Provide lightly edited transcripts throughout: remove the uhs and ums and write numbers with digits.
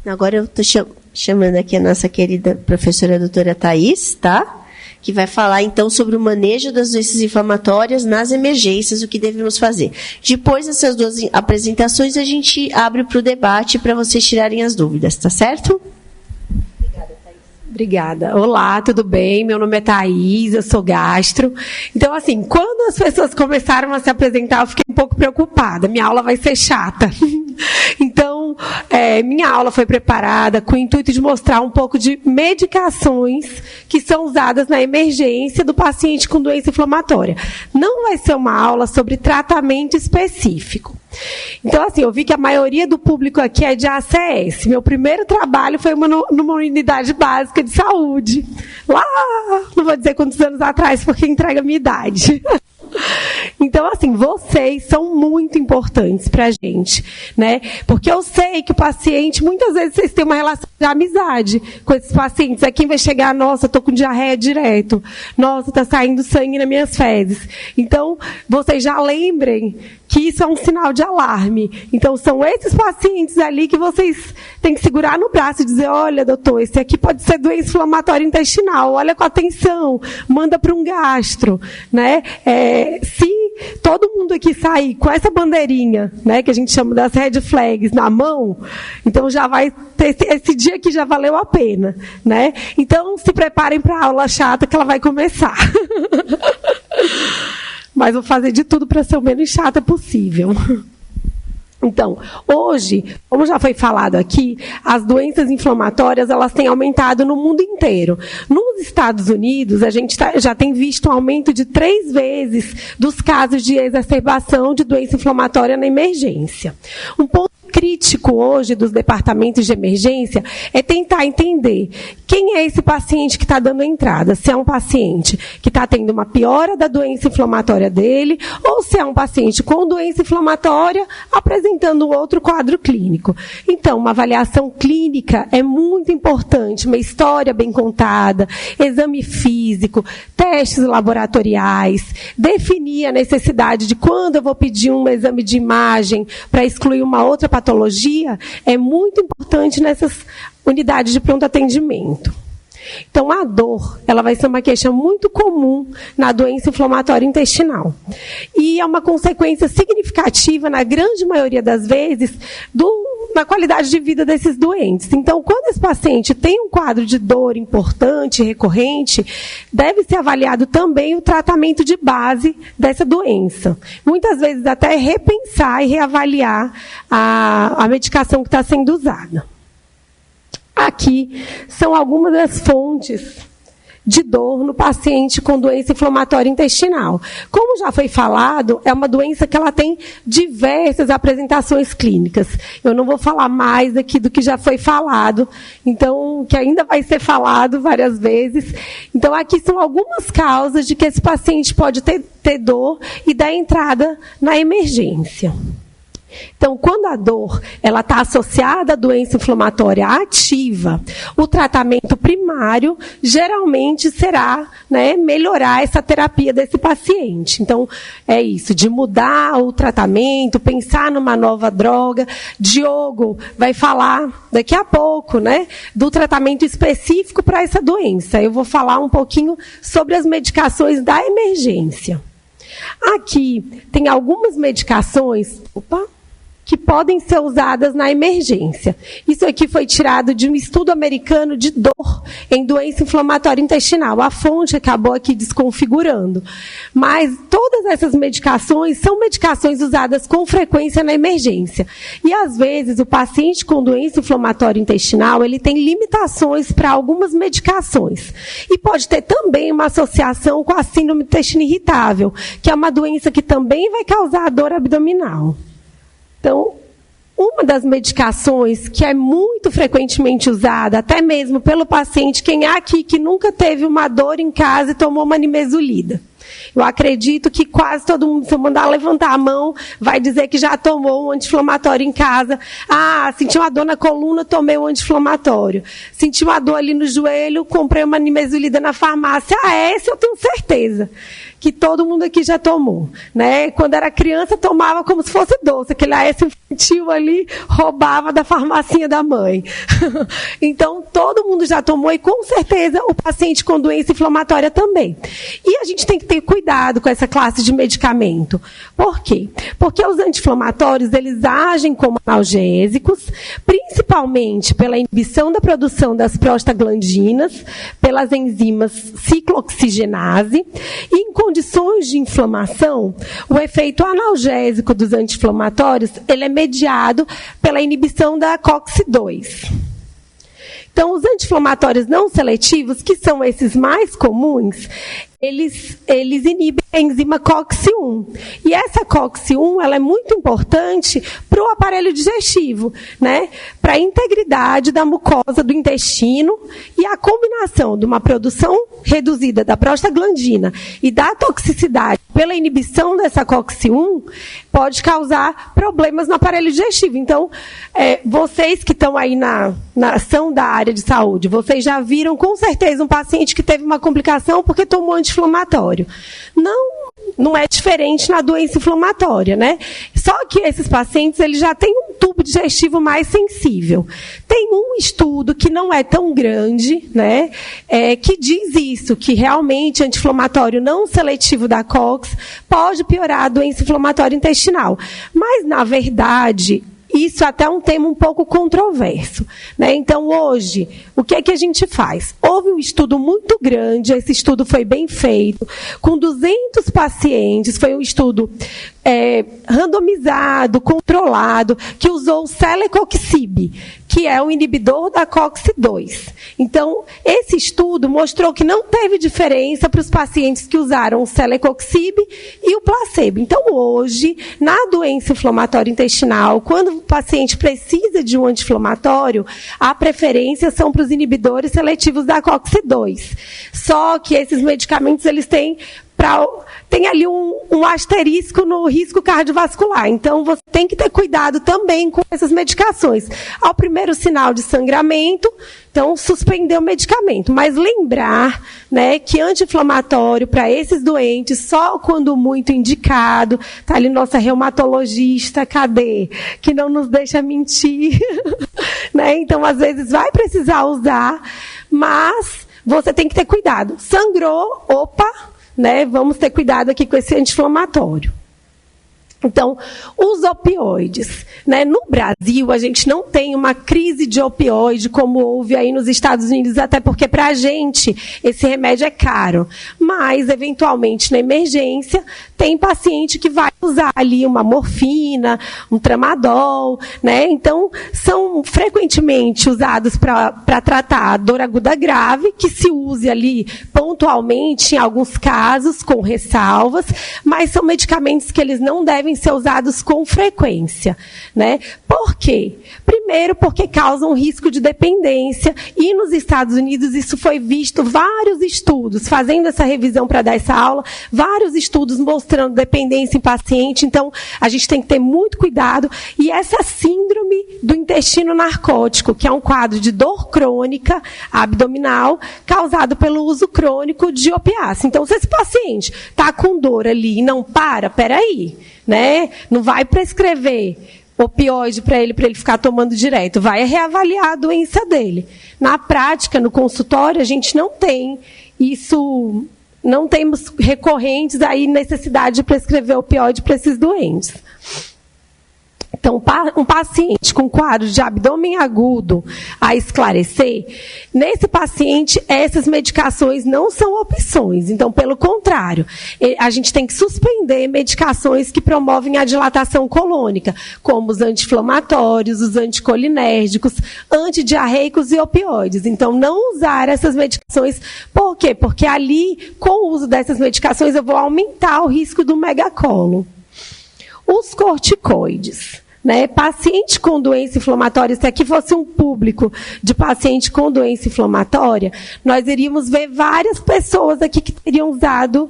Agora eu estou chamando aqui a nossa querida professora doutora Thaís, tá? Que vai falar, então, sobre o manejo das doenças inflamatórias nas emergências, o que devemos fazer. Depois dessas duas apresentações, a gente abre para o debate para vocês tirarem as dúvidas, tá certo? Obrigada. Olá, tudo bem? Meu nome é Thaís, eu sou gastro. Então, assim, quando as pessoas começaram a se apresentar, eu fiquei um pouco preocupada. Minha aula vai ser chata. Então, minha aula foi preparada com o intuito de mostrar um pouco de medicações que são usadas na emergência do paciente com doença inflamatória. Não vai ser uma aula sobre tratamento específico. Então, assim, eu vi que a maioria do público aqui é de ACS. Meu primeiro trabalho foi numa unidade básica de saúde. Lá, não vou dizer quantos anos atrás, porque entrega a minha idade. Então, assim, vocês são muito importantes para a gente, né? Porque eu sei que o paciente, muitas vezes vocês têm uma relação de amizade com esses pacientes. É quem vai chegar, nossa, estou com diarreia direto. Nossa, está saindo sangue nas minhas fezes. Então, vocês já lembrem que isso é um sinal de alarme. Então, são esses pacientes ali que vocês têm que segurar no braço e dizer, olha, doutor, esse aqui pode ser doença inflamatória intestinal, olha com atenção, manda para um gastro, né? Se todo mundo aqui sair com essa bandeirinha, né, que a gente chama das red flags na mão, então já vai ter, esse dia aqui já valeu a pena, né? Então, se preparem para a aula chata que ela vai começar. Mas vou fazer de tudo para ser o menos chata possível. Então, hoje, como já foi falado aqui, as doenças inflamatórias elas têm aumentado no mundo inteiro. Nos Estados Unidos, a gente já tem visto um aumento de 3 vezes dos casos de exacerbação de doença inflamatória na emergência. Um ponto crítico hoje dos departamentos de emergência é tentar entender quem é esse paciente que está dando entrada. Se é um paciente que está tendo uma piora da doença inflamatória dele, ou se é um paciente com doença inflamatória apresentando outro quadro clínico. Então, uma avaliação clínica é muito importante, uma história bem contada, exame físico, testes laboratoriais, definir a necessidade de quando eu vou pedir um exame de imagem para excluir uma outra patologia, é muito importante nessas unidades de pronto atendimento. Então, a dor, ela vai ser uma queixa muito comum na doença inflamatória intestinal. E é uma consequência significativa, na grande maioria das vezes, na qualidade de vida desses doentes. Então, quando esse paciente tem um quadro de dor importante, recorrente, deve ser avaliado também o tratamento de base dessa doença. Muitas vezes até repensar e reavaliar a medicação que está sendo usada. Aqui são algumas das fontes de dor no paciente com doença inflamatória intestinal. Como já foi falado, é uma doença que ela tem diversas apresentações clínicas. Eu não vou falar mais aqui do que já foi falado, então, que ainda vai ser falado várias vezes. Então, aqui são algumas causas de que esse paciente pode ter dor e dar entrada na emergência. Então, quando a dor ela está associada à doença inflamatória ativa, o tratamento primário geralmente será, né, melhorar essa terapia desse paciente. Então, é isso, de mudar o tratamento, pensar numa nova droga. Diogo vai falar daqui a pouco, né, do tratamento específico para essa doença. Eu vou falar um pouquinho sobre as medicações da emergência. Aqui tem algumas medicações que podem ser usadas na emergência. Isso aqui foi tirado de um estudo americano de dor em doença inflamatória intestinal. A fonte acabou aqui desconfigurando. Mas todas essas medicações são medicações usadas com frequência na emergência. E, às vezes, o paciente com doença inflamatória intestinal, ele tem limitações para algumas medicações. E pode ter também uma associação com a síndrome do intestino irritável, que é uma doença que também vai causar dor abdominal. Então, uma das medicações que é muito frequentemente usada, até mesmo pelo paciente, quem é aqui que nunca teve uma dor em casa e tomou uma nimesulida? Eu acredito que quase todo mundo, se eu mandar levantar a mão, vai dizer que já tomou um anti-inflamatório em casa. Ah, senti uma dor na coluna, tomei um anti-inflamatório. Senti uma dor ali no joelho, comprei uma nimesulida na farmácia. Ah, essa eu tenho certeza que todo mundo aqui já tomou, né? Quando era criança, tomava como se fosse doce, aquele AS infantil ali, roubava da farmacinha da mãe. Então, todo mundo já tomou e, com certeza, o paciente com doença inflamatória também. E a gente tem que ter cuidado com essa classe de medicamento. Por quê? Porque os anti-inflamatórios, eles agem como analgésicos, principalmente pela inibição da produção das prostaglandinas, pelas enzimas ciclooxigenase, e em condições de inflamação, o efeito analgésico dos anti-inflamatórios, ele é mediado pela inibição da COX-2. Então, os anti-inflamatórios não seletivos, que são esses mais comuns, eles inibem a enzima COX-1. E essa COX-1 ela é muito importante para o aparelho digestivo, né? Para a integridade da mucosa do intestino, e a combinação de uma produção reduzida da prostaglandina e da toxicidade pela inibição dessa COX-1 pode causar problemas no aparelho digestivo. Então, vocês que estão aí são da área de saúde, vocês já viram com certeza um paciente que teve uma complicação porque tomou anti-inflamatório. Não é diferente na doença inflamatória, né? Só que esses pacientes, eles já têm um tubo digestivo mais sensível. Tem um estudo que não é tão grande, né? Que diz isso, que realmente anti-inflamatório não seletivo da COX pode piorar a doença inflamatória intestinal. Mas, na verdade, isso é até um tema um pouco controverso, né? Então, hoje, o que é que a gente faz? Houve um estudo muito grande, esse estudo foi bem feito, com 200 pacientes, foi um estudo randomizado, controlado, que usou o Celecoxib, que é o inibidor da COX-2. Então, esse estudo mostrou que não teve diferença para os pacientes que usaram o Celecoxib e o placebo. Então, hoje, na doença inflamatória intestinal, quando o paciente precisa de um anti-inflamatório, a preferência são para os inibidores seletivos da COX-2. Só que esses medicamentos, eles têm ali um asterisco no risco cardiovascular. Então, você tem que ter cuidado também com essas medicações. Ao primeiro sinal de sangramento, então, suspender o medicamento. Mas lembrar, né, que anti-inflamatório para esses doentes, só quando muito indicado, está ali nossa reumatologista, cadê? Que não nos deixa mentir. Né? Então, às vezes, vai precisar usar, mas você tem que ter cuidado. Sangrou, opa! Né, vamos ter cuidado aqui com esse anti-inflamatório. Então, os opioides. Né? No Brasil, a gente não tem uma crise de opioide como houve aí nos Estados Unidos, até porque, para a gente, esse remédio é caro. Mas, eventualmente, na emergência, tem paciente que vai usar ali uma morfina, um tramadol. Né? Então, são frequentemente usados para tratar a dor aguda grave, que se use ali pontualmente, em alguns casos, com ressalvas, mas são medicamentos que eles não devem ser usados com frequência, né? Por quê? Primeiro, porque causam risco de dependência, e nos Estados Unidos isso foi visto, vários estudos, fazendo essa revisão para dar essa aula, vários estudos mostrando dependência em paciente. Então, a gente tem que ter muito cuidado, e essa síndrome do intestino narcótico, que é um quadro de dor crônica abdominal, causado pelo uso crônico de opiáceos. Então, se esse paciente está com dor ali e não peraí, né? Não vai prescrever opioide para ele ficar tomando direto, vai reavaliar a doença dele. Na prática, no consultório, a gente não tem isso, não temos recorrentes aí necessidade de prescrever opioide para esses doentes. Então, um paciente com quadro de abdômen agudo a esclarecer, nesse paciente, essas medicações não são opções. Então, pelo contrário, a gente tem que suspender medicações que promovem a dilatação colônica, como os anti-inflamatórios, os anticolinérgicos, antidiarreicos e opioides. Então, não usar essas medicações. Por quê? Porque ali, com o uso dessas medicações, eu vou aumentar o risco do megacólon. Os corticoides. Né? Paciente com doença inflamatória, se aqui fosse um público de paciente com doença inflamatória, nós iríamos ver várias pessoas aqui que teriam usado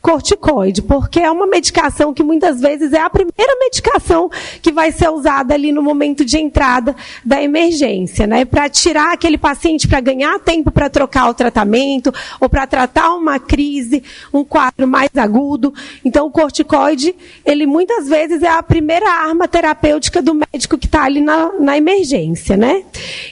corticoide, porque é uma medicação que muitas vezes é a primeira medicação que vai ser usada ali no momento de entrada da emergência, né? Para tirar aquele paciente, para ganhar tempo para trocar o tratamento, ou para tratar uma crise, um quadro mais agudo. Então, o corticoide, ele muitas vezes é a primeira arma terapêutica do médico que está ali na emergência, né?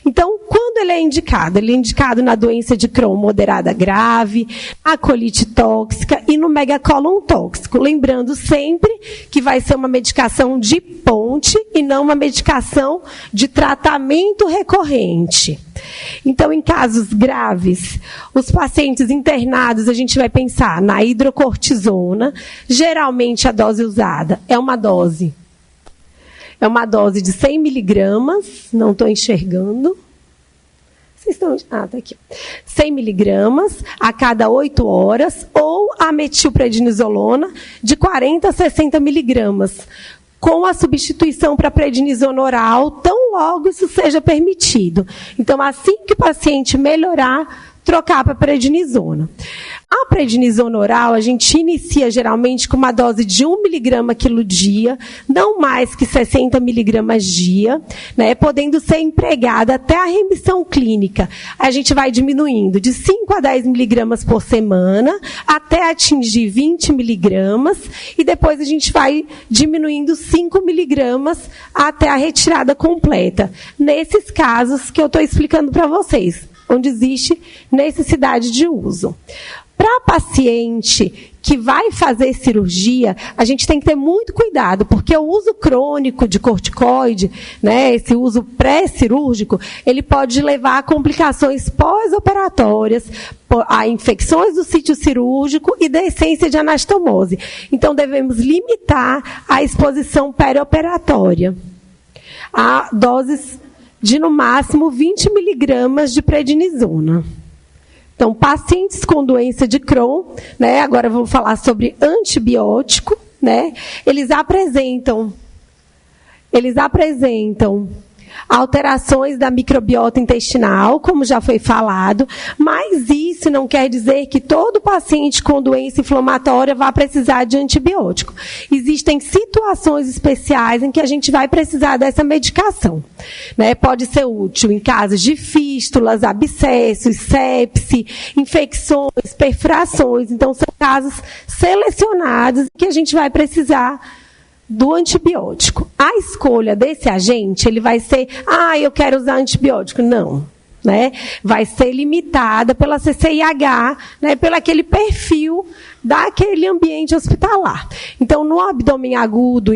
Então, quando ele é indicado? Ele é indicado na doença de Crohn moderada grave, na colite tóxica e no megacólon tóxico. Lembrando sempre que vai ser uma medicação de ponte e não uma medicação de tratamento recorrente. Então, em casos graves, os pacientes internados, a gente vai pensar na hidrocortisona. Geralmente, a dose usada é uma dose de 100 miligramas, não estou enxergando. Está aqui. 100 miligramas a cada 8 horas, ou a metilprednisolona de 40 a 60 miligramas, com a substituição para prednisona oral, tão logo isso seja permitido. Então, assim que o paciente melhorar, trocar para prednisona. A prednisona oral, a gente inicia geralmente com uma dose de 1 miligrama quilo dia, não mais que 60 miligramas dia, né, podendo ser empregada até a remissão clínica. A gente vai diminuindo de 5 a 10 miligramas por semana, até atingir 20 miligramas, e depois a gente vai diminuindo 5 miligramas até a retirada completa. Nesses casos que eu estou explicando para vocês, onde existe necessidade de uso. Para paciente que vai fazer cirurgia, a gente tem que ter muito cuidado, porque o uso crônico de corticoide, né, esse uso pré-cirúrgico, ele pode levar a complicações pós-operatórias, a infecções do sítio cirúrgico e descência de anastomose. Então, devemos limitar a exposição perioperatória a doses de, no máximo, 20 miligramas de prednisona. Então, pacientes com doença de Crohn, né, agora vamos falar sobre antibiótico, né, eles apresentam alterações da microbiota intestinal, como já foi falado, mas isso não quer dizer que todo paciente com doença inflamatória vai precisar de antibiótico. Existem situações especiais em que a gente vai precisar dessa medicação, né? Pode ser útil em casos de fístulas, abscessos, sepse, infecções, perfurações. Então, são casos selecionados que a gente vai precisar do antibiótico. A escolha desse agente, ele vai ser, eu quero usar antibiótico. Não, né? Vai ser limitada pela CCIH, né? Pelo aquele perfil daquele ambiente hospitalar. Então, no abdômen agudo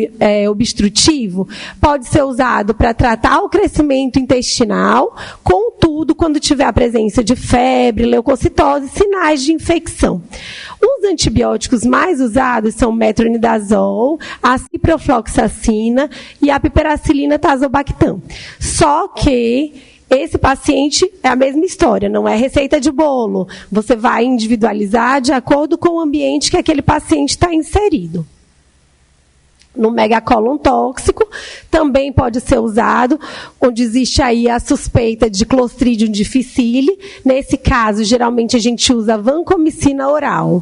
obstrutivo, pode ser usado para tratar o crescimento intestinal, contudo, quando tiver a presença de febre, leucocitose, sinais de infecção. Os antibióticos mais usados são o metronidazol, a ciprofloxacina e a piperacilina tazobactam. Só que esse paciente é a mesma história, não é receita de bolo. Você vai individualizar de acordo com o ambiente que aquele paciente está inserido. No megacólon tóxico, também pode ser usado, onde existe aí a suspeita de Clostridium difficile. Nesse caso, geralmente a gente usa vancomicina oral.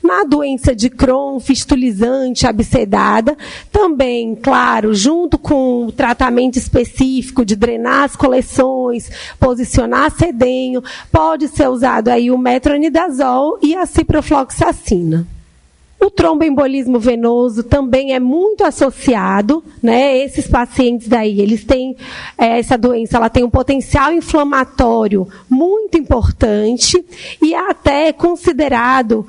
Na doença de Crohn, fistulizante, abscedada, também, claro, junto com o tratamento específico de drenar as coleções, posicionar sedenho, pode ser usado aí o metronidazol e a ciprofloxacina. O tromboembolismo venoso também é muito associado, né? Esses pacientes daí, eles têm essa doença, ela tem um potencial inflamatório muito importante e é até considerado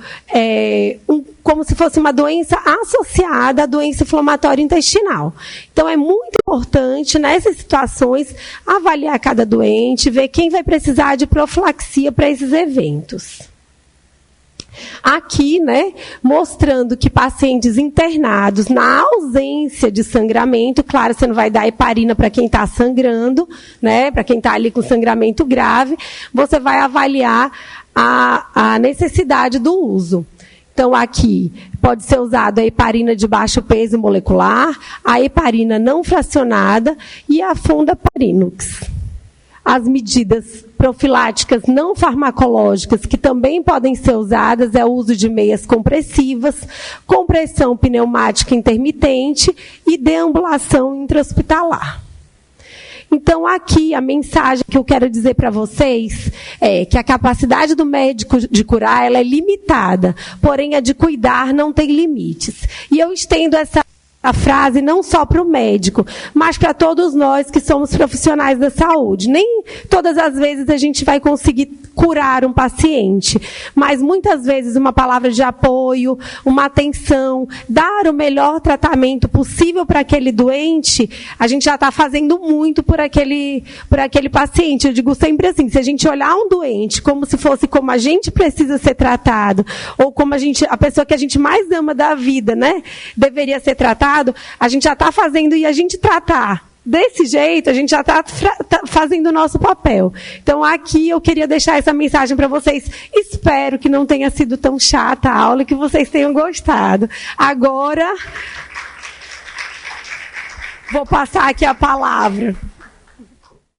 como se fosse uma doença associada à doença inflamatória intestinal. Então, é muito importante, nessas situações, avaliar cada doente, ver quem vai precisar de profilaxia para esses eventos. Aqui, né, mostrando que pacientes internados, na ausência de sangramento, claro, você não vai dar heparina para quem está sangrando, né, para quem está ali com sangramento grave, você vai avaliar a necessidade do uso. Então, aqui, pode ser usado a heparina de baixo peso molecular, a heparina não fracionada e a fundaparinux. as medidas profiláticas não farmacológicas, que também podem ser usadas, é o uso de meias compressivas, compressão pneumática intermitente e deambulação intra-hospitalar. Então, aqui, a mensagem que eu quero dizer para vocês é que a capacidade do médico de curar ela é limitada, porém a de cuidar não tem limites. E eu estendo essa frase não só para o médico, mas para todos nós que somos profissionais da saúde. Nem todas as vezes a gente vai conseguir curar um paciente, mas muitas vezes uma palavra de apoio, uma atenção, dar o melhor tratamento possível para aquele doente, a gente já está fazendo muito por aquele paciente. Eu digo sempre assim, se a gente olhar um doente como se fosse como a gente precisa ser tratado, ou como a pessoa que a gente mais ama da vida, né, deveria ser tratada, a gente já está fazendo, e a gente tratar desse jeito, a gente já está fazendo o nosso papel. Então, aqui eu queria deixar essa mensagem para vocês. Espero que não tenha sido tão chata a aula e que vocês tenham gostado. Agora, vou passar aqui a palavra